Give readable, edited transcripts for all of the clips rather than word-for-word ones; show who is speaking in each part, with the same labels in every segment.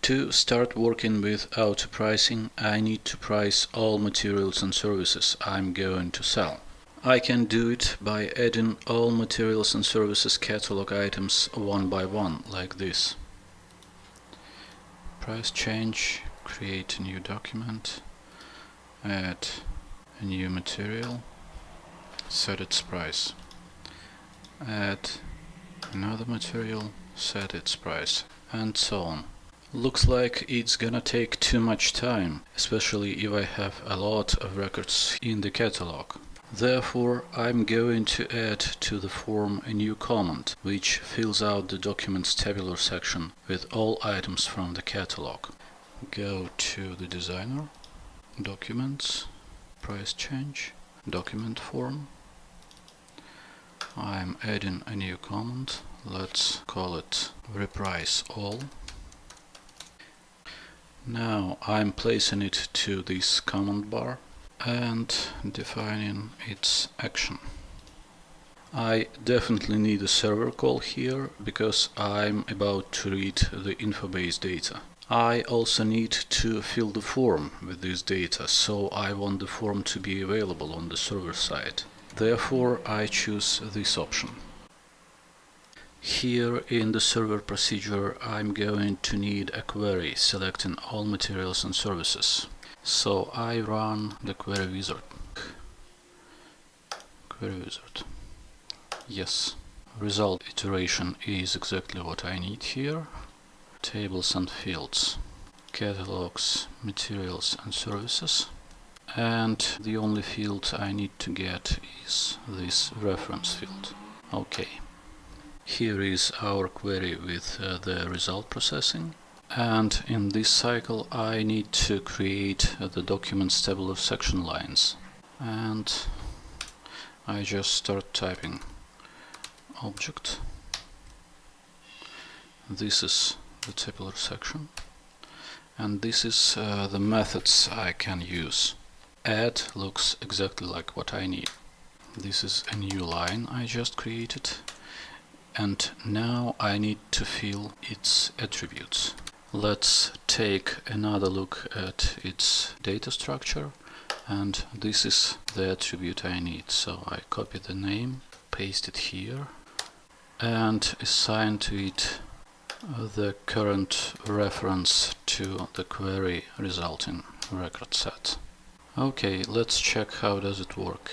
Speaker 1: To start working with auto pricing, I need to price all materials and services I'm going to sell. I can do it by adding all materials and services catalog items one by one, like this. Price change, create a new document, add a new material, set its price. Add another material, set its price, and so on. Looks like it's gonna take too much time, especially if I have a lot of records in the catalog. Therefore, I'm going to add to the form a new command, which fills out the document's tabular section with all items from the catalog. Go to the designer, documents, price change, document form. I'm adding a new command. Let's call it reprice all. Now I'm placing it to this command bar and defining its action. I definitely need a server call here because I'm about to read the infobase data. I also need to fill the form with this data, so I want the form to be available on the server side. Therefore, I choose this option. Here in the server procedure, I'm going to need a query selecting all materials and services. So I run the query wizard. Query wizard. Yes. Result iteration is exactly what I need here. Tables and fields. Catalogs, materials and services. And the only field I need to get is this reference field. Okay. Here is our query with the result processing, and in this cycle I need to create the document's tabular section lines, and I just start typing object. This is the tabular section, and this is the methods I can use. Add looks exactly like what I need. This is a new line I just created. And now I need to fill its attributes. Let's take another look at its data structure, and this is the attribute I need. So I copy the name, paste it here, and assign to it the current reference to the query resulting record set. Okay, let's check how does it work.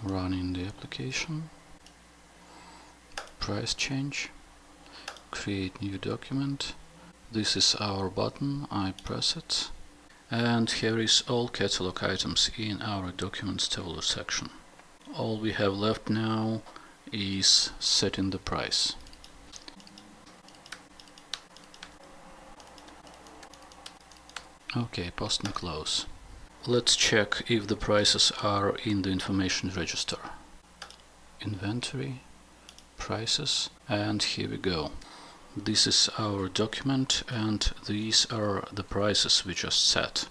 Speaker 1: Running the application. Price change, create new document. This is our button, I press it, and here is all catalog items in our documents tabular section. All we have left now is setting the price. Okay, post and close. Let's check if the prices are in the information register. Inventory, prices, and here we go. This is our document, and these are the prices we just set.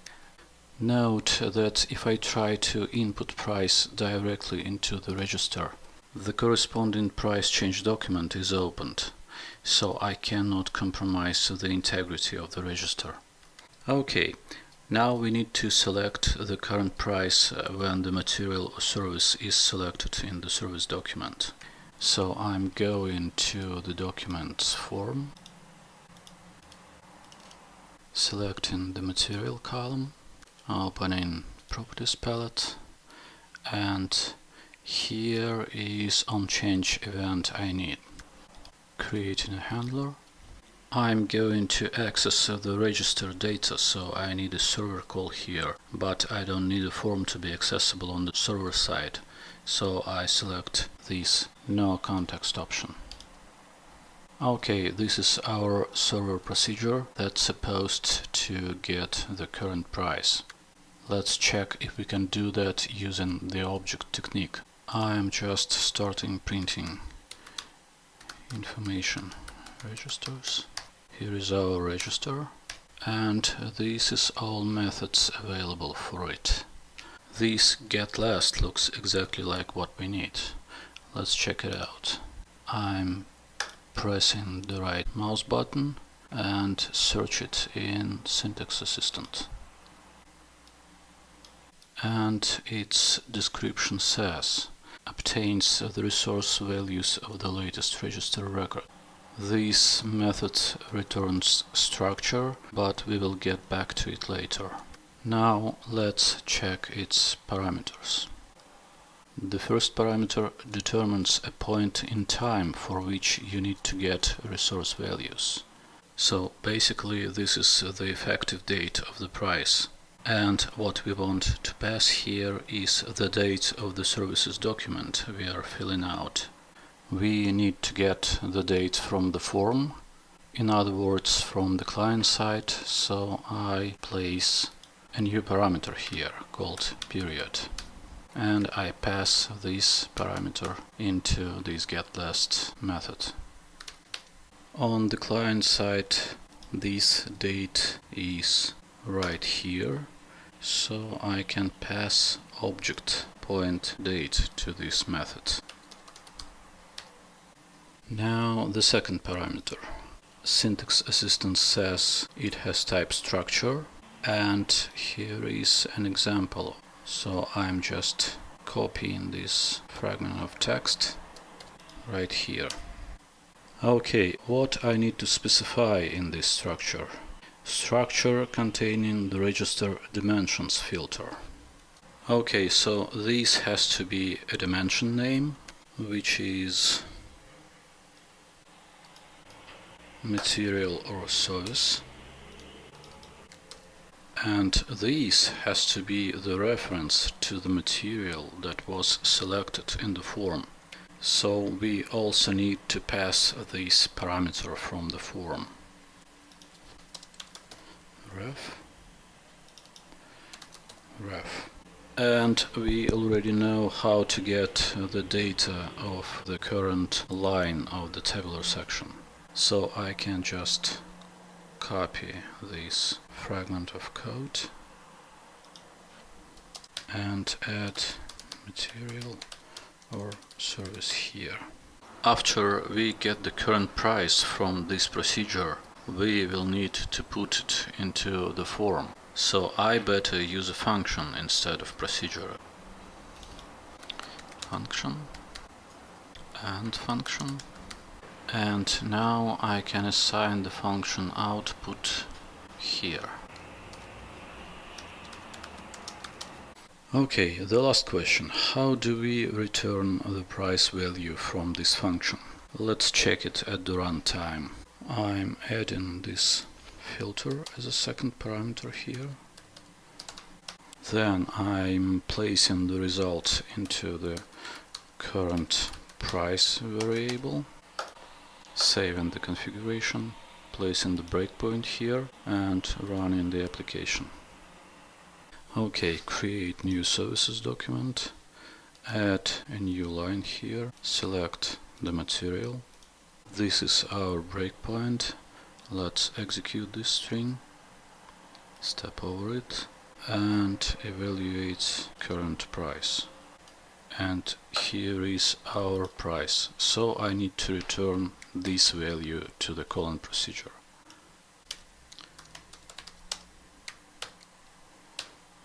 Speaker 1: Note that if I try to input price directly into the register, the corresponding price change document is opened, so I cannot compromise the integrity of the register. Okay, now we need to select the current price when the material or service is selected in the service document. So I'm going to the documents form, selecting the material column, opening properties palette, and here is onChange event I need. Creating a handler. I'm going to access the register data, so I need a server call here, but I don't need a form to be accessible on the server side. So I select this no context option. Okay, this is our server procedure that's supposed to get the current price. Let's check if we can do that using the object technique. I'm just starting printing information registers. Here is our register, and this is all methods available for it. This getLast looks exactly like what we need. Let's check it out. I'm pressing the right mouse button and search it in Syntax Assistant. And its description says, obtains the resource values of the latest register record. This method returns structure, but we will get back to it later. Now let's check its parameters. The first parameter determines a point in time for which you need to get resource values. So basically this is the effective date of the price. And what we want to pass here is the date of the services document we are filling out. We need to get the date from the form, in other words from the client side, so I place a new parameter here called period. And I pass this parameter into this getLast method. On the client side, this date is right here, so I can pass object point date to this method. Now the second parameter. Syntax Assistant says it has type structure, and here is an example. So I'm just copying this fragment of text right here. Okay, what I need to specify in this structure? Structure containing the register dimensions filter. Okay, so this has to be a dimension name, which is material or service. And this has to be the reference to the material that was selected in the form. So we also need to pass this parameter from the form. Ref. And we already know how to get the data of the current line of the tabular section. So I can just copy this fragment of code and add material or service here. After we get the current price from this procedure, we will need to put it into the form. So I better use a function instead of procedure. Function and function. And now I can assign the function output here. Okay, the last question. How do we return the price value from this function? Let's check it at the runtime. I'm adding this filter as a second parameter here. Then I'm placing the result into the current price variable, saving the configuration, placing the breakpoint here and running the application. Okay, create new services document, add a new line here, select the material. This is our breakpoint. Let's execute this string, step over it and evaluate current price. And here is our price, so I need to return this value to the colon procedure.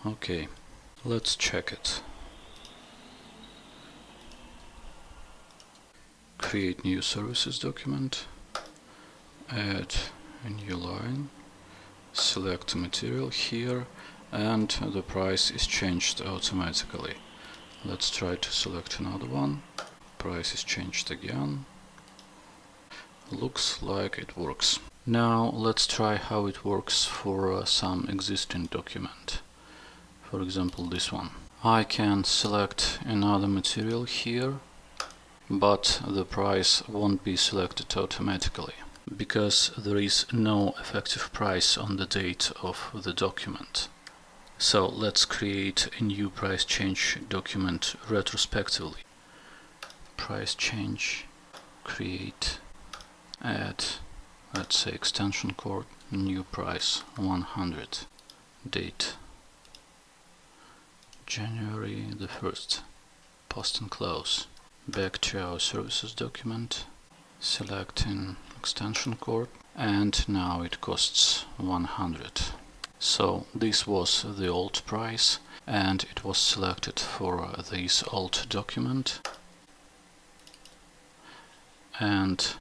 Speaker 1: Okay, let's check it. Create new services document, add a new line, select the material here, and the price is changed automatically. Let's try to select another one. Price is changed again. Looks like it works. Now let's try how it works for some existing document. For example, this one. I can select another material here, but the price won't be selected automatically because there is no effective price on the date of the document. So let's create a new price change document retrospectively. Price change, create, add, let's say extension cord, new price 100, date January the 1st, post and close. Back to our services document, selecting extension cord, and now it costs 100. So this was the old price, and it was selected for this old document. And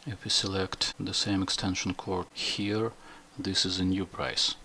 Speaker 1: if we select the same extension cord here, this is a new price.